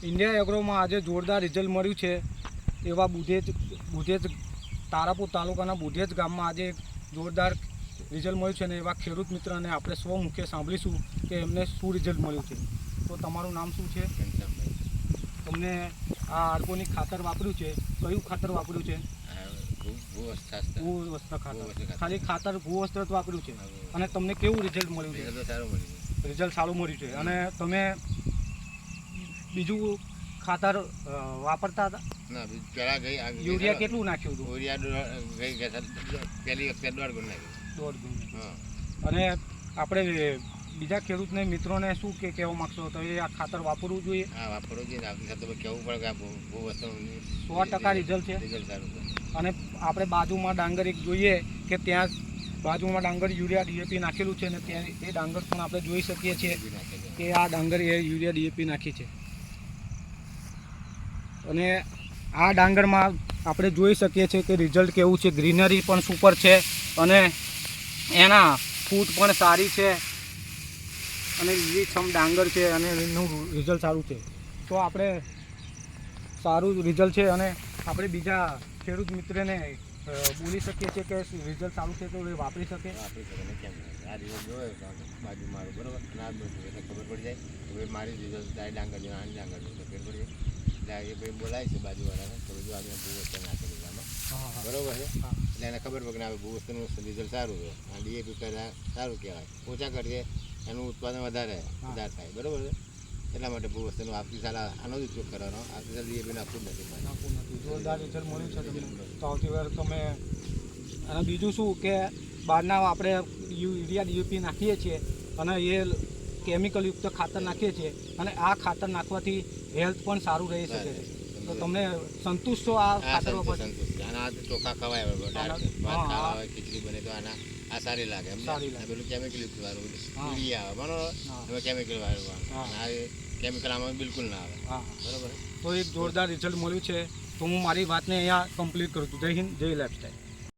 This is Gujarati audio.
ઇન્ડિયા એગ્રોમાં આજે જોરદાર રિઝલ્ટ મળ્યું છે એવા બુધેજ તારાપુર તાલુકાના બુધેજ ગામમાં આજે એક જોરદાર રિઝલ્ટ મળ્યું છે અને એવા ખેડૂત મિત્રને આપણે સ્વમુખે સાંભળીશું કે એમને શું રિઝલ્ટ મળ્યું છે. તો તમારું નામ શું છે? તમને આ ઓર્ગેનિક ખાતર વાપર્યું છે, કયું ખાતર વાપર્યું છે? ભૂવસ્ત્ર ખાતર. ખાલી ખાતર ભૂવસ્ત્ર જ વાપર્યું છે અને તમને કેવું રિઝલ્ટ મળ્યું છે? રિઝલ્ટ સારું મળ્યું છે. અને તમે બીજું ખાતર વાપરતા હતા? ના, પેલા ગઈ યુરિયા કેટલું નાખ્યું હતું? યુરિયા પહેલી વખતે 1.5 ગુણ નાખ્યું. 1.5 ગુણ. હા. અને આપણે બીજા ખેડૂતને મિત્રોને શું કહેવા માગશો? તો એ આ ખાતર વાપરવું જોઈએ? હા, વાપરવું જોઈએ. આપણી સાથે કહેવું પડે કે આ બહુ વસ્તુ 100% રિઝલ્ટ છે. રિઝલ્ટ સારું છે. અને આપણે બાજુમાં ડાંગર એક જોઈએ કે ત્યાં બાજુમાં ડાંગર યુરિયા ડીએપી નાખેલું છે અને ત્યાં એ ડાંગર પણ આપણે જોઈ શકીએ છીએ કે આ ડાંગર એ યુરિયા ડીએપી નાખી છે. અને આ ડાંગરમાં આપણે જોઈ શકીએ છીએ કે રિઝલ્ટ કેવું છે. ગ્રીનરી પણ સુપર છે અને એના ફૂટ પણ સારી છે અને લીલીછમ ડાંગર છે અને એનું રિઝલ્ટ સારું છે. તો આપણે સારું રિઝલ્ટ છે અને આપણે બીજા ખેડૂત મિત્રને બોલી શકીએ છીએ કે રિઝલ્ટ સારું છે તો એ વાપરી શકે. કેમ આ રિઝલ્ટ જોયો બાજુ મારું બરોબર અને આ બધું એટલે ખબર પડી જાય કે ભાઈ મારી રિઝલ્ટ આ ડાંગર જો આની ડાંગર જો ખબર પડી જાય. એટલે એ ભાઈ બોલાય છે બાજુવાળાને તો બધું આપણે ભૂ વસ્તુ નાખેલું આમાં બરોબર છે. એટલે એને ખબર પડે કે આ ભૂ વસ્તુનું રિઝલ્ટ સારું છે. આ ડીએપી પહેલાં સારું કહેવાય. ઓછા કરીએ એનું ઉત્પાદન વધારે થાય બરોબર છે. એટલા માટે ભૂ વસ્તુનું આપણી સારા આનો જ ઉપયોગ કરવાનો. આપણી સારા ડીએપી નાખવું નથી. જોરદાર રિઝલ્ટ મળ્યું છે તમને. તો આવતી વાર તમે અને બીજું શું કે બહારના આપણે યુરિયા ડીએપી નાખીએ છીએ અને એ કેમિકલયુક્ત ખાતર નાખીએ છીએ અને આ ખાતર નાખવાથી હેલ્થ પણ સારું રહી શકે છે. તો તમને સંતુષ્ટ છો આ ખાતર વાપરવાથી? આના ચોખા ખવાય ખીચડી બને તો આના આ સારી લાગે. પેલું કેમિકલ યુક્ત વાળું યુરિયા આવે બરોબર, એમાં કેમિકલ વાળું આ કેમિકલ આમાં બિલકુલ ના આવે બરોબર. તો એક જોરદાર રિઝલ્ટ મળ્યું છે. તો હું મારી વાતને અહીંયા કમ્પ્લીટ કરું છું. જય હિન્દ, જય લાઈફસ્ટાઈલ.